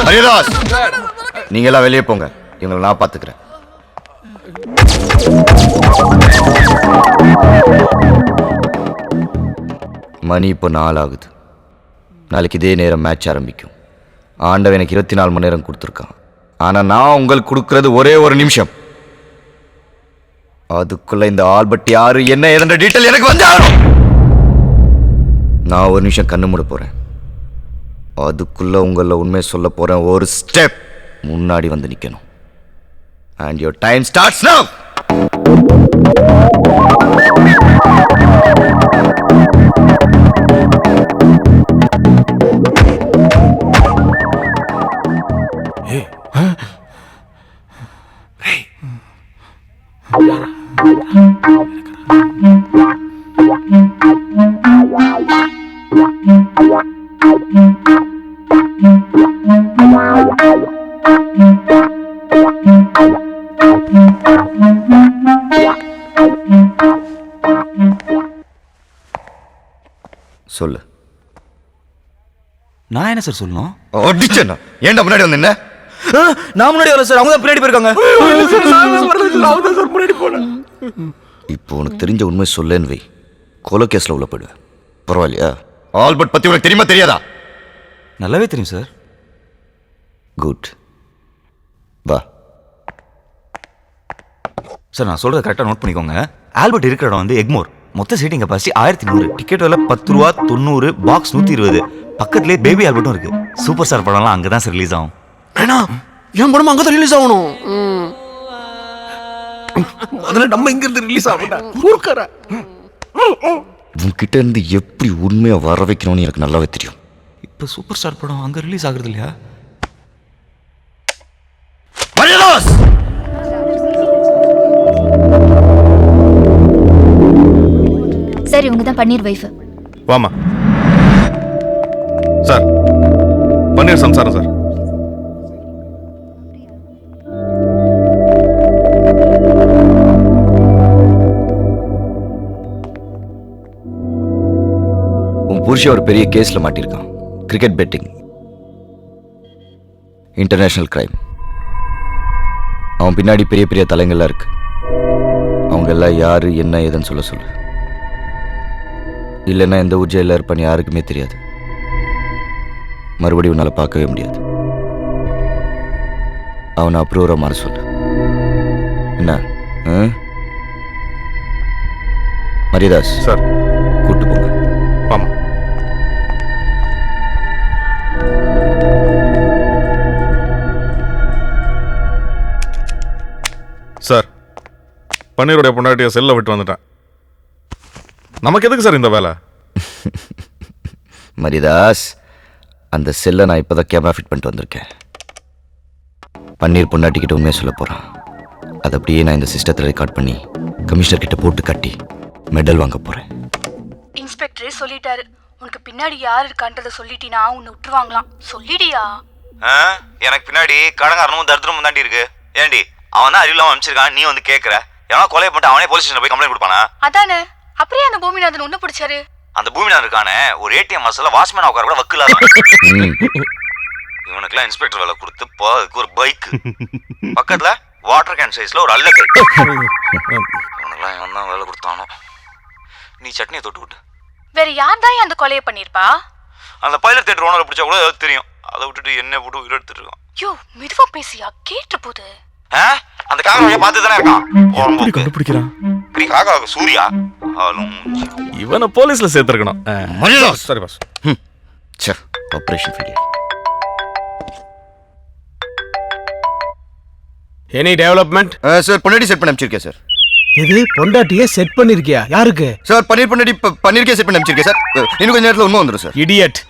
ஹரிதாஸ், நீங்க எல்லாம் வெளியே போங்க, இவங்களை நான் பாத்துக்கிறேன். மணி இப்போ 4 ஆகுது. நாளைக்கு இதே நேரம் மேட்ச் ஆரம்பிக்கும். ஆண்டவன் எனக்கு 24 மணி நேரம் கொடுத்துருக்கான். ஆனால் நான் உங்களுக்கு கொடுக்கறது ஒரே ஒரு நிமிஷம். அதுக்குள்ள இந்த ஆல்பர்ட் யாரு என்ன ஏதென்ற டீட்டெயில் எனக்கு வந்து ஆகணும். நான் ஒரு நிமிஷம் கண்ணு மூட போறேன். அதுக்குள்ள உங்கள உண்மை சொல்ல போறேன். ஒரு ஸ்டெப் முன்னாடி வந்து நிக்கணும். And your time starts now. சொல்லு. நான் என்ன சார் சொல்லணும்? அடிச்சேன்னா ஏன்டா முன்னாடி வந்து என்ன? நான் முன்னாடி வரல சார், அவங்க தான் பின்னாடி போயிருக்காங்க. இப்போ உனக்கு தெரிஞ்ச உண்மை சொல்லேன்னு வை, கொலை கேஸ்ல உள்ள போயிடுவேன். பரவாயில்லையா? ஆல்பர்ட் பத்தி உனக்கு தெரியுமா தெரியாதா? நல்லாவே தெரியும் சார். குட், வா. சார் நான் சொல்றத கரெக்டாக நோட் பண்ணிக்கோங்க. ஆல்பர்ட் இருக்கிற இடம் வந்து எக்மோர். மொத்த சீட்டிங் கெப்பாசிட்டி 1100. டிக்கெட் விலை 10 ரூபா, 90, பாக்ஸ் 120. பக்கத்துலேயே பேபி ஆல்பர்ட்டும் இருக்கு. சூப்பர் ஸ்டார் படம்லாம் அங்கே தான் சார் ரிலீஸ் ஆகும். ஏன்னா என் படம் அங்கே தான் ரிலீஸ் ஆகணும். அதில் நம்ம இங்கிருந்து ரிலீஸ் ஆகணும். உன்கிட்ட இருந்து எப்படி உண்மையை வர வைக்கணும்னு எனக்கு நல்லாவே தெரியும். இப்போ சூப்பர் ஸ்டார் படம் அங்கே ரிலீஸ் ஆகுறது இல்லையா? சார் இவங்க தான் பன்னீர் வைஃப். வாமா சார், பன்னீர் சம்சாரம் சார். உன் புருஷன் ஒரு பெரிய கேஸ்ல மாட்டிருக்கான். Cricket betting, international crime. அவன் பின்னாடி பெரிய பெரிய தலைங்கள்லாம் இருக்கு. அவங்க எல்லாம் யாரு என்ன ஏதுன்னு சொல்ல சொல்லு. இல்லைன்னா எந்த ஊர் ஜெயிலில் இருப்பான்னு யாருக்குமே தெரியாது. மறுபடியும் உன்னால பார்க்கவே முடியாது. அவனை அப்ரூவராக மாற சொல்லு. என்ன? மரியதாஸ் சார், கூட்டு போங்க. ஆமா சார், பன்னீருடைய பொண்டாட்டியை செல்ல விட்டு வந்துட்டேன். நமக்கு எதுக்கு சார் இந்த வேலை? மரியதாஸ், அந்த செல்லை நான் இப்போதான் கேமரா ஃபிட் பண்ணிட்டு வந்திருக்கேன். பன்னீர் பொண்டாட்டிக்கிட்ட உண்மையை சொல்ல போகிறான். அதை அப்படியே நான் இந்த சிஸ்டத்தில் ரெக்கார்ட் பண்ணி கமிஷனர் கிட்ட போட்டு கட்டி மெடல் வாங்க போகிறேன். இன்ஸ்பெக்டரே சொல்லிட்டாரு, உனக்கு பின்னாடி யார் இருக்கான்றதை சொல்லிட்டினா உன்னை விட்டுருவாங்களாம். சொல்லிடியா? எனக்கு பின்னாடி கடங்காரனும் தரித்திரமும் தாண்டி இருக்கு. ஏண்டி அவன் தான் அறிவில்லாம அனுப்பிச்சிருக்கான், நீ வந்து கேட்குற? எவனா கொலை பண்ணிட்டு அவனே போலீஸ் ஸ்டேஷன் போய் கம்ப்ளைண்ட் கொடுப்பானா? அதானே. அப்படியே அந்த பூமிநாதன் ஒண்ணு பிடிச்சாரு. அந்த பூமிநாதன் இருக்கானே ஒரு ஏடிஎம் மசல வாட்ச்மேன் உட்கார கூட வக்கில்லாத. இவனுக்குலாம் இன்ஸ்பெக்டர் வேலை கொடுத்து அதுக்கு ஒரு பைக் பக்கத்துல வாட்டர் கேன் சைஸ்ல ஒரு அல்ல கை. இவனுக்குலாம் இவன் தான் வேலை கொடுத்தானோ. நீ சட்னியை தொட்டு விட்டு. வேற யார் தான் அந்த கொலையை பண்ணிருப்பா? அந்த பைலட் தியேட்டர் ஓனரை பிடிச்சா கூட தெரியும். அதை விட்டுட்டு என்ன போட்டு உயிர் எடுத்துட்டு இருக்கான். யோ மெதுவா பேசியா, கேட்டு போகுது. அந்த காக்கா பார்த்து தானே இருக்கான். கண்டுபிடிக்கிறான். காக்கா சூர்யா இவனை போலீஸ்ல சேர்த்திருக்கணும். சரி boss. Operation failure. Any development? Sir பொண்டாட்டி செட் பண்ணி அனுப்பிச்சிருக்கேன் சார். எது பொண்டாட்டியே செட் பண்ணிருக்கியா? யாருக்கு சார்? பன்னீர் பொண்டாட்டி பன்னீருக்கே செட் பண்ணி அனுப்பிச்சிருக்கேன் சார். இன்னும் கொஞ்ச நேரத்தில் உண்மை வந்துடும் சார். இடியட்,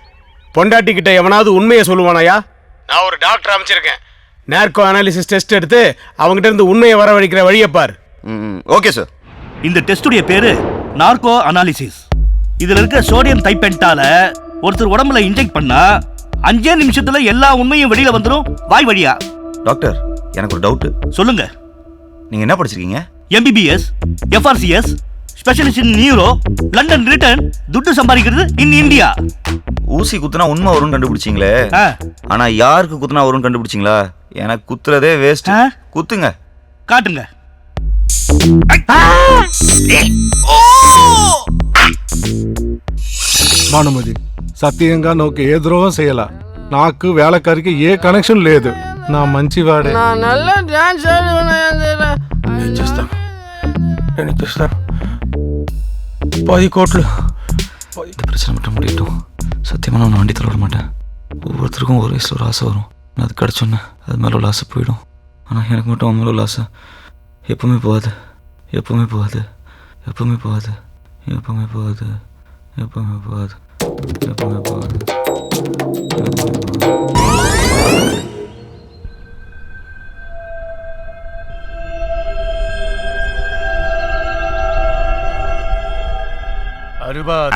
பொண்டாட்டி கிட்ட எவனாவது உண்மையை சொல்லுவானாயா? நான் ஒரு டாக்டர் அமைச்சிருக்கேன். நார்கோ அனாலிசிஸ் டெஸ்ட் எடுத்து அவங்ககிட்ட இருந்து உண்மையை வரவழைக்கிற வழியை பார். Okay sir. இந்த டெஸ்டுடைய பேரு நார்கோ அனாலிசிஸ். இதுல இருக்க சோடியம் தைப்பென்டால ஒருத்தர் உடம்புல இன்ஜெக்ட் பண்ணா 5 நிமிஷத்துல எல்லா உண்மையும் வெளியில வந்துடும் வாய் வழியா. டாக்டர், எனக்கு ஒரு டவுட். சொல்லுங்க. நீங்க என்ன படிச்சிருக்கீங்க? MBBS, FRCS, specialist in neuro, London return, துட்டு சம்பாதிக்கிறது இன் இந்தியா. ஊசி குத்துனா உண்மை வரும்னு கண்டுபிடிச்சிங்களே, ஆ. ஆனா யாருக்கு குத்துனா வரும்னு கண்டுபிடிச்சிங்களா? எனக்கு குத்துறதே வேஸ்ட். ஆ? குத்துங்க. காட்டுங்க. భానుమతి సత్యంగా నాకు ఏ ద్రోహం చేయాల నాకు వేళకారికి ఏ కనెక్షన్ లేదు నా మంచివాడే நல்ல டான்ஸ் నేను చేస్తాను 10 కోట్లు. இந்த பிரச்சனை மட்டும் முடியட்டும். சத்தியமாக நான் வண்டி தள்ள விட மாட்டேன். ஒவ்வொருத்தருக்கும் ஒரு வயசில் ஒரு ஆசை வரும். நான் அது கிடச்சோன்னே அது மேலே உள்ள ஆசை போயிடும். ஆனால் எனக்கு மட்டும் அவன் மேலே உள்ள ஆசை எப்பவுமே போகாது, எப்பவுமே போகாது, எப்பவுமே போகாது, எப்பவுமே போகாது, எப்பவுமே போகாது, எப்பவுமே போகாது.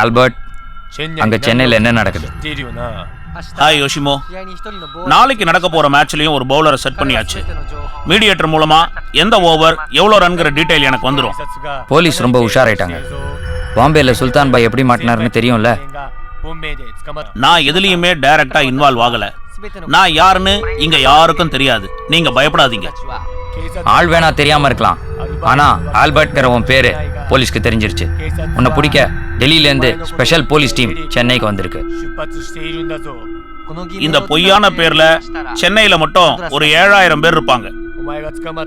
ஆல்பர்ட், அங்க சென்னையில் என்ன நடக்குது? ஹாய் யோஷிமோ, நாளைக்கு நடக்க போற மேட்ச்லயும் ஒரு பவுலரை செட் பண்ணியாச்சு. மீடியேட்டர் மூலமா எந்த ஓவர் எவ்வளோ ரன்கிற டீடைல் எனக்கு வந்துடும். போலீஸ் ரொம்ப உஷாராயிட்டாங்க. பாம்பேல சுல்தான் பாய் எப்படி மாட்டினாருன்னு தெரியும்ல. நான் எதுலயுமே டைரக்டா இன்வால்வ் ஆகல. நான் யாருன்னு இங்க யாருக்கும் தெரியாது. நீங்க பயப்படாதீங்க. ஆள் வேணா தெரியாம இருக்கலாம், ஆனா ஆல்பர்ட்ங்கிற உன் பேரு போலீஸ்க்கு தெரிஞ்சிருச்சு. உன்னை பிடிக்க டெல்லியில இருந்து ஸ்பெஷல் போலீஸ் டீம் சென்னைக்கு வந்திருக்கு. இந்த பொய்யான பேர்ல சென்னையில மட்டும் ஒரு 7000 பேர் இருப்பாங்க.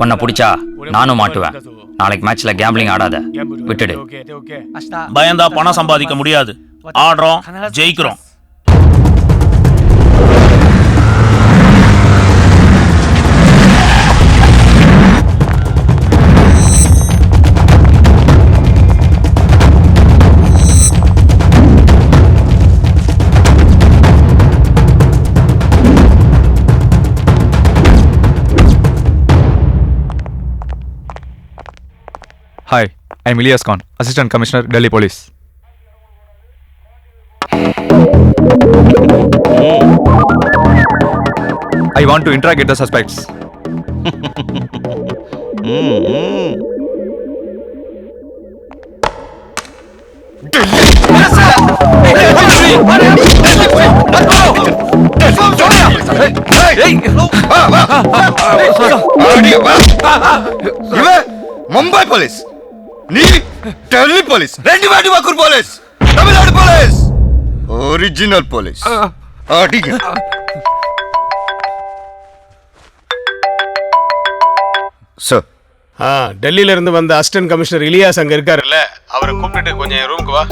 உன்னை பிடிச்சா நானும் மாட்டுவேன். நாளைக்கு மேட்ச்ல கேம்பிளிங் ஆடாத, விட்டுடு. பயந்தா பணம் சம்பாதிக்க முடியாது. ஆடுறோம், ஜெயிக்கிறோம். Hi, I'm Ilyas Khan, Assistant Commissioner, Delhi Police. I want to interrogate the suspects. Mumbai police, நீ டெல்லி போலீஸ், ரெண்டு வாட்டி Vakkur police, Tamil Nadu police, original police. அடிங்க. சார், டெல்லியில இருந்து வந்த அசிஸ்டன்ட் கமிஷனர் இலியாஸ் அங்க இருக்காருல்ல, அவரை கூப்பிட்டுட்டு கொஞ்சம் என் ரூமுக்கு வா.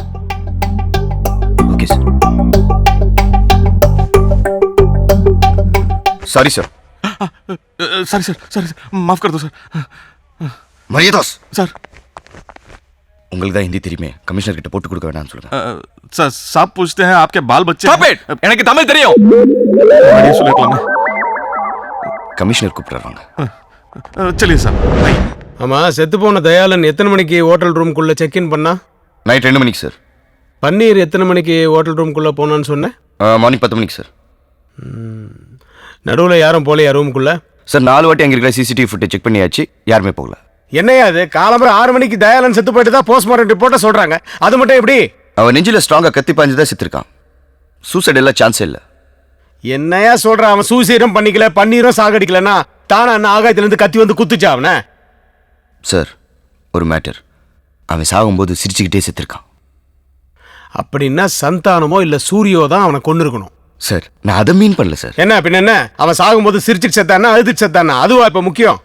Okay sir. Sorry sir. Sorry sir, sorry sir, माफ कर दो सर. மரியாதாஸ் सर, உங்களுக்கு தான் ஹிந்தி தெரியுமே, கமிஷனர் கிட்ட போட்டு கொடுக்க வேணாம்னு சொல்லுங்க. सर साहब पूछते हैं आपके बाल बच्चे. Stop it! எனக்கு தமிழ் தெரியும். बढ़िया சொல்லிட்டலாமே. கமிஷனர் கூப்பிடுறாங்க. चलिए साहब. ஆமா, செத்து போன தயாளன் எத்தனை மணிக்கு ஹோட்டல் ரூம்குள்ள செக் இன் பண்ணா? நைட் 2 மணிக்கு சார். பன்னீர் எத்தனை மணிக்கு ஹோட்டல் ரூம்குள்ள போனான்னு சொன்னேன்? மார்னிங் 10 மணிக்கு சார். நடுவில் யாரும் போலையா ரூமுக்குள்ள? சார் 4 வாட்டி அங்கே இருக்கிற சிசிடிவி ஃபுட்டேஜ் செக் பண்ணியாச்சு, யாருமே போகல. என்னையா அது, காலம்பரம் 6 மணிக்கு தயாளன் செத்து போயிட்டு தான் போஸ்ட்மார்ட்டம் ரிப்போர்ட்டை சொல்றாங்க. அது மட்டும் எப்படி? அவன் நெஞ்சில் ஸ்ட்ராங்காக கத்தி பாஞ்சு தான் செத்துருக்கான். சூசைட் எல்லாம் சான்ஸே இல்லை. என்னையா சொல்ற? அவன் சூசைடும் பண்ணிக்கல, பன்னீரும் சாகடிக்கலன்னா தானே அண்ணன் ஆகாயத்திலேருந்து கத்தி வந்து குத்துச்சா அவனை? சார், ஒரு மேட்டர். அவன் சாகும்போது சிரிச்சுக்கிட்டே செத்துருக்கான். அப்படின்னா சந்தானமோ இல்லை சூரியோ தான் அவனை கொண்டு இருக்கணும். சார், நான் அதை மீன் பண்ணல சார். என்ன பின்ன என்ன, அவன் சாகும்போது சிரிச்சுட்டு செத்தானா அழுதுட்டு செத்தானா? அதுவா இப்போ முக்கியம்?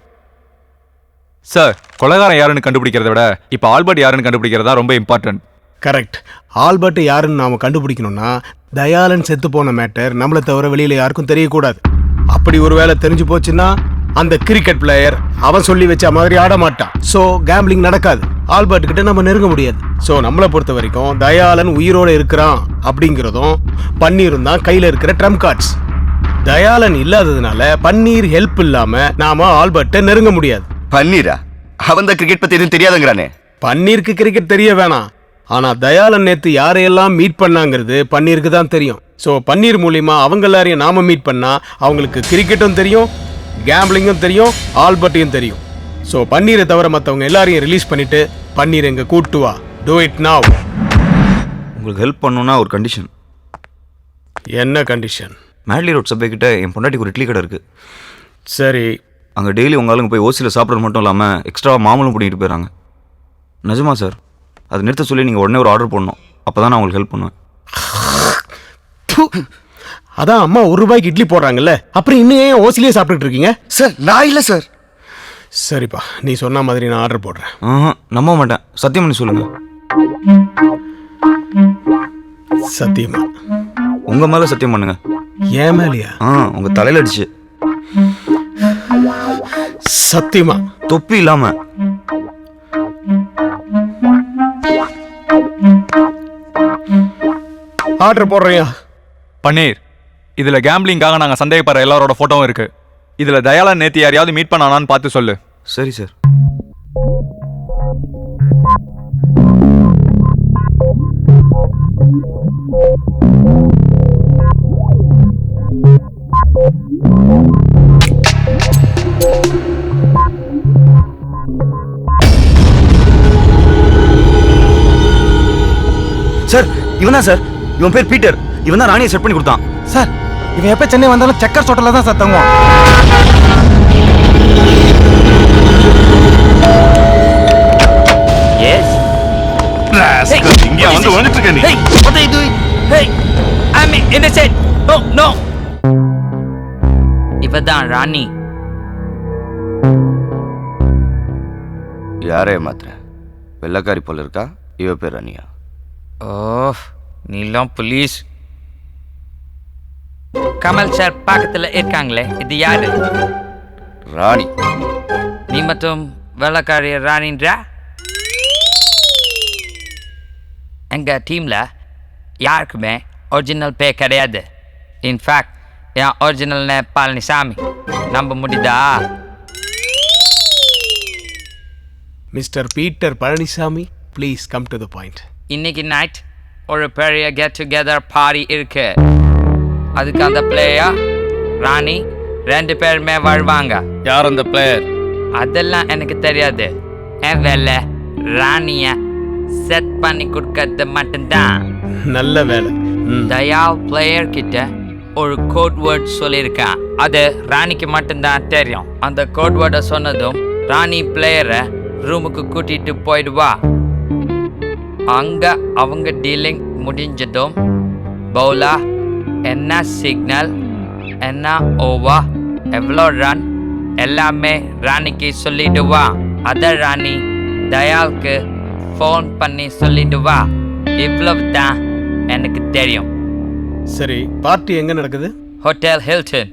சார், கொலைகாரன் யாருன்னு கண்டுபிடிக்கிறத விட இப்போ ஆல்பர்ட் யாருன்னு கண்டுபிடிக்கிறதா ரொம்ப இம்பார்ட்டன்ட். கரெக்ட். ஆல்பர்ட் யாருன்னு நாம கண்டுபிடிக்கணும்னா தயாளன் செத்து போன மேட்டர் நம்மளை தவிர வெளியில யாருக்கும் தெரியக்கூடாது. அப்படி ஒரு வேளை தெரிஞ்சு போச்சுன்னா அந்த கிரிக்கெட் பிளேயர் அவன் சொல்லி வச்ச மாதிரி ஆட மாட்டான். ஸோ கேம்பிளிங் நடக்காது. ஆல்பர்ட் கிட்ட நம்ம நெருங்க முடியாது. ஸோ நம்மளை பொறுத்த வரைக்கும் தயாளன் உயிரோட இருக்கிறான் அப்படிங்கிறதும் பன்னீரும் தான் கையில இருக்கிற ட்ரம்ப் கார்ட்ஸ். தயாளன் இல்லாததுனால பன்னீர் ஹெல்ப் இல்லாம நாம ஆல்பர்ட்டை நெருங்க முடியாது. பன்னீரா? அவன் தான் கிரிக்கெட் பத்தி எதுவும் தெரியாதுங்கிறானே. பன்னீருக்கு கிரிக்கெட் தெரிய வேணாம், ஆனா தயாளன் நேத்து யாரையெல்லாம் மீட் பண்ணாங்கிறது பன்னீருக்கு தான் தெரியும். ஸோ பன்னீர் மூலியமா அவங்க எல்லாரையும் நாம மீட் பண்ணா அவங்களுக்கு கிரிக்கெட்டும் தெரியும், கேம்பிளிங்கும் தெரியும், ஆல்பர்ட்டையும் தெரியும். ஸோ பன்னீரை தவிர மற்றவங்க எல்லாரையும் ரிலீஸ் பண்ணிட்டு பன்னீர் எங்க கூட்டு வா. Do it now. உங்களுக்கு ஹெல்ப் பண்ணணும்னா ஒரு கண்டிஷன். என்ன கண்டிஷன்? மேட்லி ரோட் சபை கிட்ட என் பொண்டாட்டிக்கு ஒரு இட்லி கடை இருக்குது. சரி, அங்கே டெய்லி உங்க ஆளுங்க போய் ஓசியில் சாப்பிட்றது மட்டும் இல்லாமல் எக்ஸ்ட்ராவாக மாமலும் பண்ணிட்டு போயிடறாங்க. நிஜமா சார்? அதை நிறுத்த சொல்லி நீங்கள் உடனே ஒரு ஆர்டர் பண்ணணும். அப்போ தான் நான் உங்களுக்கு ஹெல்ப் பண்ணுவேன். அதான் அம்மா ₹1 இட்லி போடுறாங்கல்ல, அப்புறம் இன்னும் ஏன் ஓசிலேயே சாப்பிட்டுட்டு இருக்கீங்க? சார் நான் இல்லை சார். சரிப்பா, நீ சொன்ன மாதிரி நான் ஆர்டர் போடுறேன். நம்ப மாட்டேன். சத்தியம் பண்ணி சொல்லுங்கள். சத்தியமா? உங்கள் மேலே சத்தியம் பண்ணுங்க. ஏன் மேலையா? உங்கள் தலையில் அடிச்சு. சத்தியமா? தொப்பி இல்லாம. ஆர்டர் போடுறியா? பன்னீர், இதுல கேம்பிளிங்காக நாங்க சந்தேகப்படுற எல்லாரோட போட்டோவும் இருக்கு. இதுல தயாளன் நேத்து யாரையாவது மீட் பண்ணானான்னு பார்த்து சொல்லு. சரி சார். சார் இவன் தான் சார். இவன் பேர் பீட்டர். இவன் தான் ராணியை செட் பண்ணி கொடுத்தான். சார், இவன் எப்ப சென்னை வந்தாலும் சக்கர் ஹோட்டல்ல தான் சார் தங்குவான். எஸ் இங்க வந்து வந்துட்டு இருக்க நீ. Hey, what are you doing? Hey, I'm innocent. No, no. இவதான் ராணி. யாரே மாத்திர வெள்ளக்காரி போல இருக்கா. இவ பேர் ராணியா? ஓ, நீலாம் போலீஸ். கமல் சார் பக்கத்தில் இருக்காங்களே, இது யாரு? ராணி. நீ மட்டும் வெள்ளக்காரி ராணின்றா? எங்கள் டீமில் யாருக்குமே ஒரிஜினல் பேர் கிடையாது. இன்ஃபேக்ட் என் ஒரிஜினல் நேம் பழனிசாமி. நம்ப முடியுதா? Mister Peter Palaniswami, please come to the point. இன்னைக்கு நைட் ஒரு பெரிய கெட் டுகெதர் பார்ட்டி இருக்கு. அதுக்கு அந்த பிளேயர் ராணி 2 பேருமே வருவாங்க. யார் அந்த பிளேயர்? அதெல்லாம் எனக்கு தெரியாது. என் வேலை ராணிய செட் பண்ணி கொடுக்கறது மட்டும்தான். நல்ல வேலை. தயால் பிளேயர் கிட்ட ஒரு கோட் வேர்ட் சொல்லியிருக்கான். அது ராணிக்கு மட்டும்தான் தெரியும். அந்த கோட் வேர்டை சொன்னதும் ராணி பிளேயரை ரூமுக்கு கூட்டிட்டு போயிடுவா. அங்க அவங்க டீலிங் முடிஞ்சதும் பவுலா என்ன சிக்னல், என்ன ஓவா, எவ்வளோ ரன் எல்லாமே ராணிக்கு சொல்லிடுவா. அத ராணி தயாளுக்கு ஃபோன் பண்ணி சொல்லிடுவா. இவ்வளவு தான் எனக்கு தெரியும். சரி, பார்ட்டி எங்க நடக்குது? Hotel Hilton.